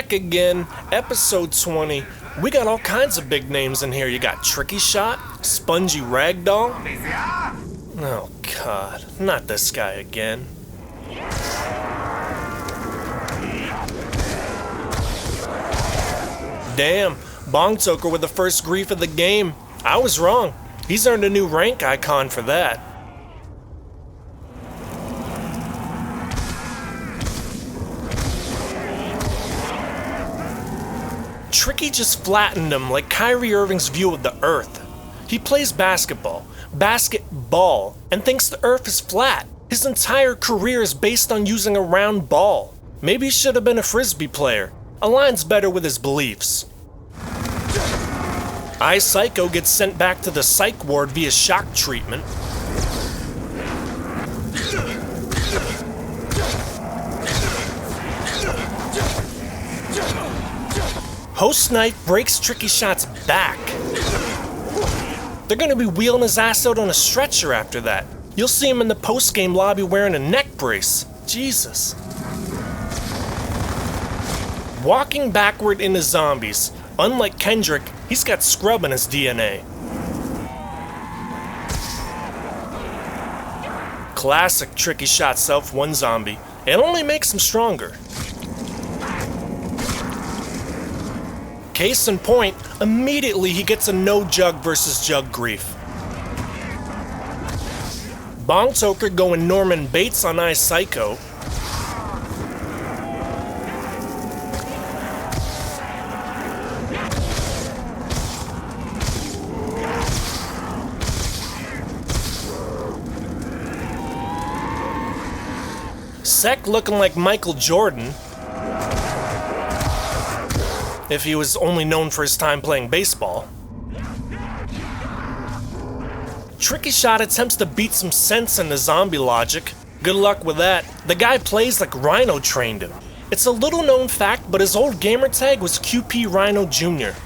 back again, episode 20. We got all kinds of big names in here. You got Tricky Shot, Spongy Ragdoll. Oh god, not this guy again. Damn, Bong Toker with the first grief of the game. I was wrong. He's earned a new rank icon for that. Tricky just flattened him like Kyrie Irving's view of the earth. He plays basketball, and thinks the earth is flat. His entire career is based on using a round ball. Maybe he should have been a frisbee player. Aligns better with his beliefs. Psycho gets sent back to the psych ward via shock treatment. Host Knife breaks Tricky Shot's back. They're gonna be wheeling his ass out on a stretcher after that. You'll see him in the post-game lobby wearing a neck brace. Jesus. Walking backward into zombies. Unlike Kendrick, he's got scrub in his DNA. Classic Tricky Shot self-one zombie. It only makes him stronger. Case in point, immediately he gets a no Jug versus Jug grief. Bong Toker going Norman Bates on Psycho. Sec looking like Michael Jordan, if he was only known for his time playing baseball. Tricky Shot attempts to beat some sense into zombie logic. Good luck with that. The guy plays like Rhino trained him. It's a little known fact, but his old gamertag was QP Rhino Jr.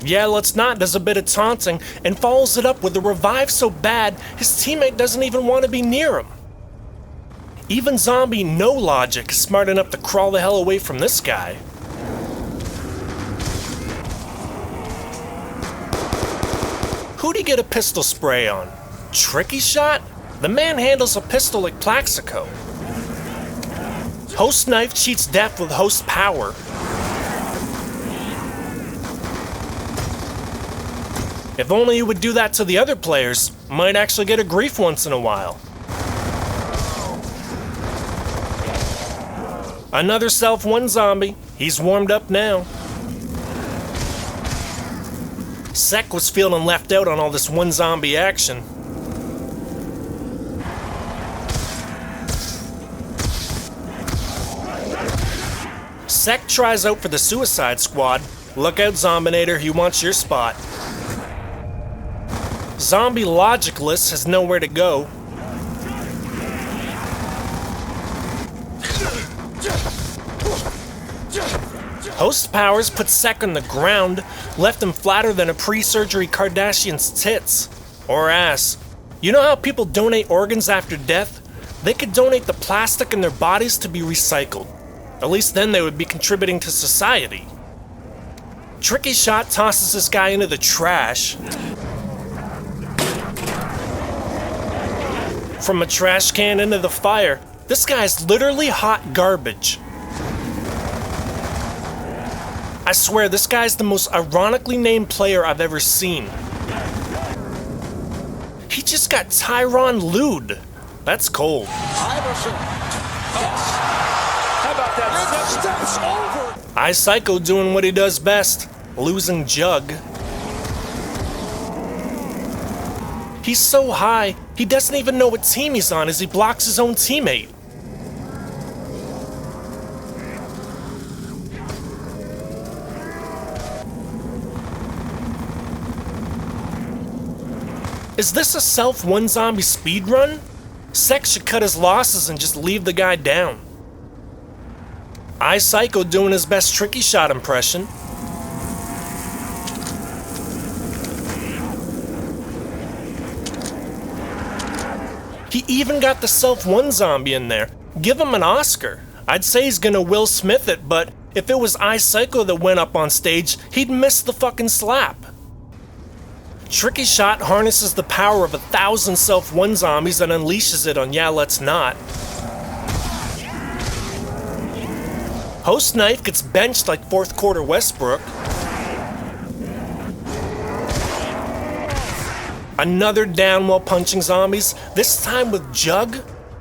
Yeah, Let's Not does a bit of taunting and follows it up with a revive so bad his teammate doesn't even want to be near him. Even zombie No Logic is smart enough to crawl the hell away from this guy. Who'd he get a pistol spray on? Tricky Shot? The man handles a pistol like Plaxico. Host Knife cheats death with Host Power. If only he would do that to the other players, might actually get a grief once in a while. Another self-one zombie. He's warmed up now. Sec was feeling left out on all this one zombie action. Sec tries out for the Suicide Squad. Look out, Zombinator, he wants your spot. Zombie Logicless has nowhere to go. Host Powers put Sec on the ground, left him flatter than a pre-surgery Kardashian's tits. Or ass. You know how people donate organs after death? They could donate the plastic in their bodies to be recycled. At least then they would be contributing to society. Tricky Shot tosses this guy into the trash. From a trash can into the fire. This guy's literally hot garbage. I swear, this guy's the most ironically named player I've ever seen. He just got Tyronn Lued. That's cold. Iverson. How about that? Steps over. Psycho doing what he does best, losing Jug. He's so high, he doesn't even know what team he's on as he blocks his own teammate. Is this a self-one zombie speedrun? Sec should cut his losses and just leave the guy down. Psycho doing his best Tricky Shot impression. He even got the self-one zombie in there. Give him an Oscar. I'd say he's gonna Will Smith it, but If it was iPsycho that went up on stage, he'd miss the fucking slap. Tricky Shot harnesses the power of 1,000 self-1 zombies and unleashes it on Yeah Let's Not. Host Knife gets benched like fourth quarter Westbrook. Another down while punching zombies, this time with Jug.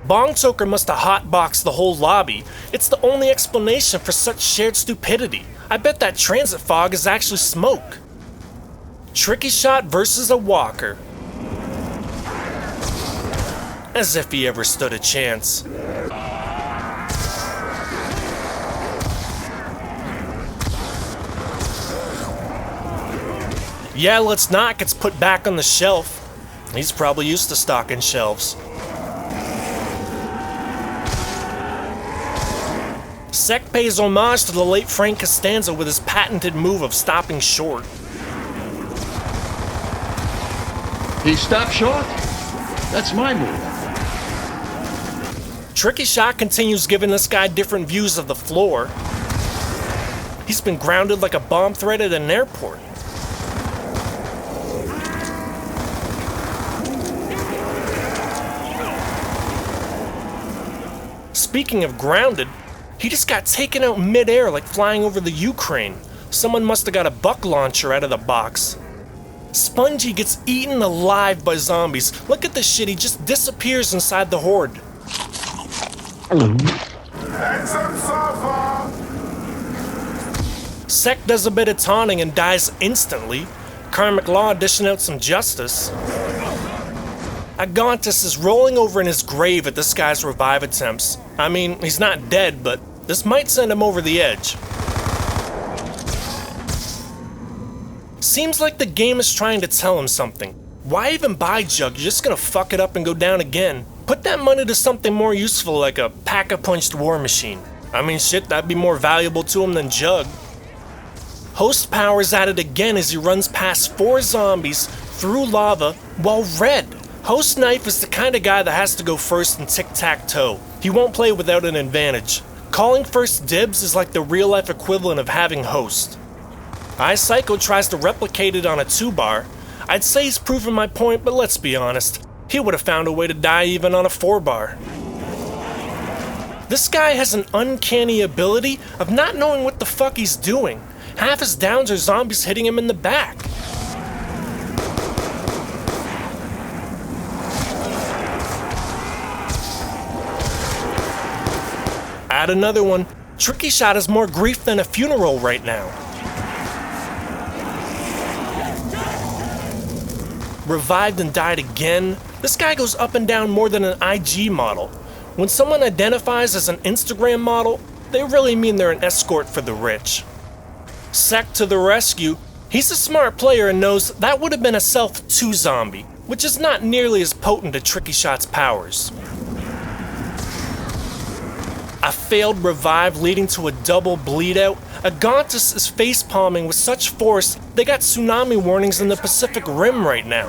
Bong Choker must have hotboxed the whole lobby. It's the only explanation for such shared stupidity. I bet that transit fog is actually smoke. Tricky Shot versus a walker. As if he ever stood a chance. Yeah Let's Not gets put back on the shelf. He's probably used to stocking shelves. Sec pays homage to the late Frank Costanza with his patented move of stopping short. He stopped short? That's my move. Tricky Shot continues giving this guy different views of the floor. He's been grounded like a bomb threat at an airport. Speaking of grounded, he just got taken out mid-air like flying over the Ukraine. Someone must have got a buck launcher out of the box. Spongy gets eaten alive by zombies. Look at this shit, he just disappears inside the horde. Sec does a bit of taunting and dies instantly. Karmic Law dishing out some justice. Agontis is rolling over in his grave at this guy's revive attempts. I mean, he's not dead, but this might send him over the edge. Seems like the game is trying to tell him something. Why even buy Jug? You're just gonna fuck it up and go down again. Put that money to something more useful like a pack-a-punched war machine. I mean shit, that'd be more valuable to him than Jug. Host Power's at it again as he runs past 4 zombies through lava while red. Host Knife is the kind of guy that has to go first in tic-tac-toe. He won't play without an advantage. Calling first dibs is like the real-life equivalent of having host. iPsycho tries to replicate it on a 2-bar. I'd say he's proven my point, but let's be honest. He would have found a way to die even on a 4-bar. This guy has an uncanny ability of not knowing what the fuck he's doing. Half his downs are zombies hitting him in the back. Add another one. Tricky Shot has more grief than a funeral right now. Revived and died again. This guy goes up and down more than an IG model. When someone identifies as an Instagram model, they really mean they're an escort for the rich. Sec to the rescue. He's a smart player and knows that would have been a self 2 zombie, which is not nearly as potent as Tricky Shot's powers. A failed revive leading to a double bleed out. Agontis is facepalming with such force they got tsunami warnings in the Pacific Rim right now.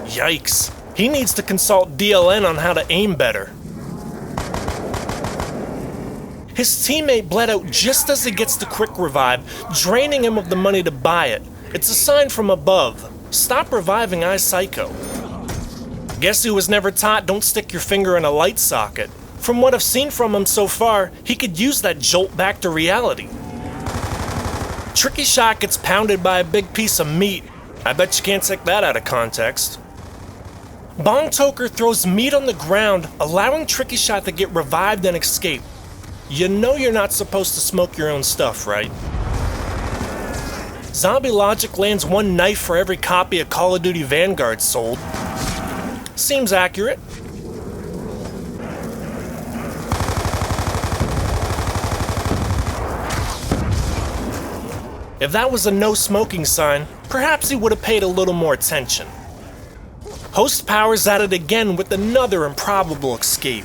Yikes. He needs to consult DLN on how to aim better. His teammate bled out just as he gets the quick revive, draining him of the money to buy it. It's a sign from above. Stop reviving iPsycho. Guess he was never taught don't stick your finger in a light socket. From what I've seen from him so far, he could use that jolt back to reality. Tricky Shot gets pounded by a big piece of meat. I bet you can't take that out of context. Bong Choker throws meat on the ground, allowing Tricky Shot to get revived and escape. You know you're not supposed to smoke your own stuff, right? Zombie Logic lands 1 knife for every copy of Call of Duty Vanguard sold. Seems accurate. If that was a no smoking sign, perhaps he would have paid a little more attention. Host Power's at it again with another improbable escape.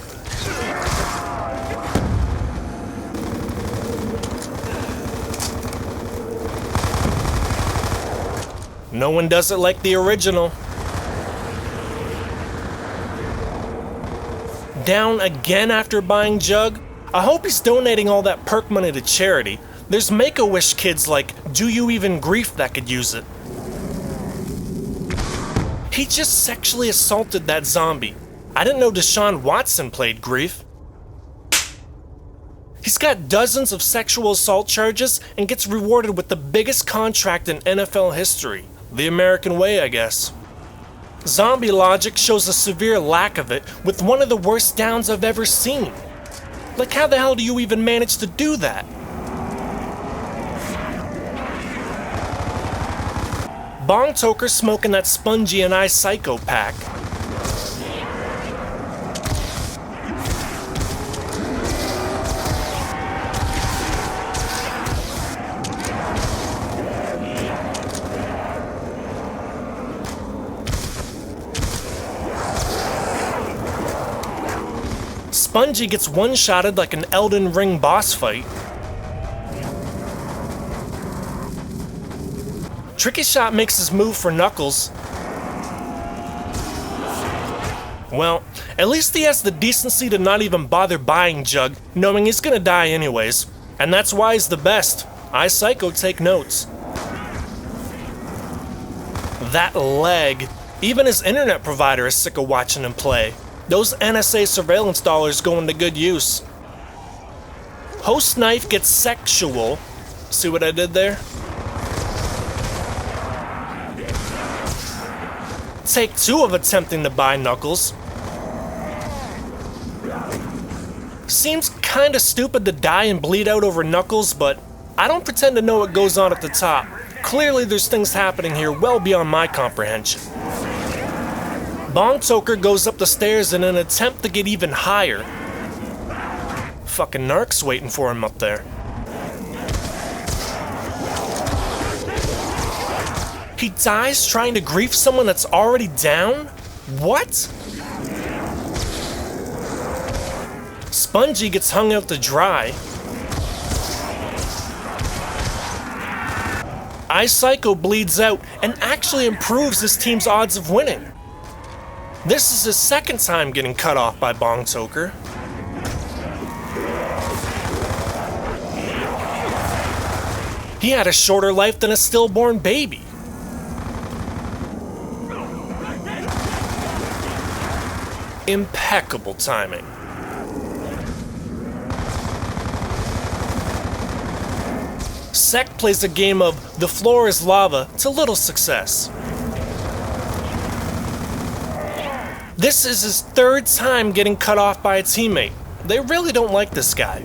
No one does it like the original. Down again after buying Jug? I hope he's donating all that perk money to charity. There's Make-A-Wish kids like Do You Even Grief that could use it. He just sexually assaulted that zombie. I didn't know Deshaun Watson played Grief. He's got dozens of sexual assault charges and gets rewarded with the biggest contract in NFL history. The American way, I guess. Zombie logic shows a severe lack of it with one of the worst downs I've ever seen. Like, how the hell do you even manage to do that? Bong Toker smoking that Spongy and I Psycho pack. Spongy gets one-shotted like an Elden Ring boss fight. Tricky Shot makes his move for Knuckles. Well, at least he has the decency to not even bother buying Jug, knowing he's gonna die anyways. And that's why he's the best. I Psycho take notes. That leg. Even his internet provider is sick of watching him play. Those NSA surveillance dollars go into good use. Host Knife gets sexual. See what I did there? Take 2 of attempting to buy Knuckles. Seems kinda stupid to die and bleed out over Knuckles, but I don't pretend to know what goes on at the top. Clearly there's things happening here well beyond my comprehension. Bong Toker goes up the stairs in an attempt to get even higher. Fucking narcs waiting for him up there. He dies trying to grief someone that's already down? What? Spongy gets hung out to dry. I Psycho bleeds out and actually improves his team's odds of winning. This is his second time getting cut off by Bong Toker. He had a shorter life than a stillborn baby. Impeccable timing. Sek plays a game of The Floor is Lava to little success. This is his third time getting cut off by a teammate. They really don't like this guy.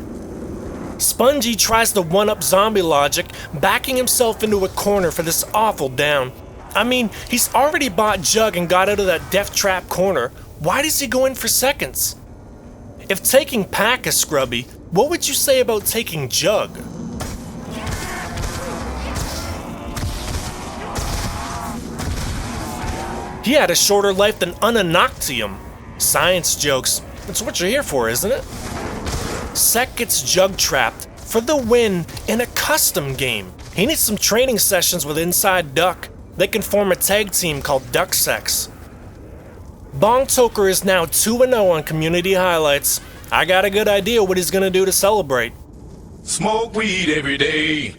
Spongy tries to one-up zombie logic, backing himself into a corner for this awful down. I mean, he's already bought Jug and got out of that death trap corner. Why does he go in for seconds? If taking Pack is scrubby, what would you say about taking Jug? He had a shorter life than Unanoctium. Science jokes. That's what you're here for, isn't it? Sek gets Jug trapped for the win in a custom game. He needs some training sessions with Inside Duck. They can form a tag team called Duck Sex. Bong Toker is now 2-0 on community highlights. I got a good idea what he's gonna do to celebrate. Smoke weed every day.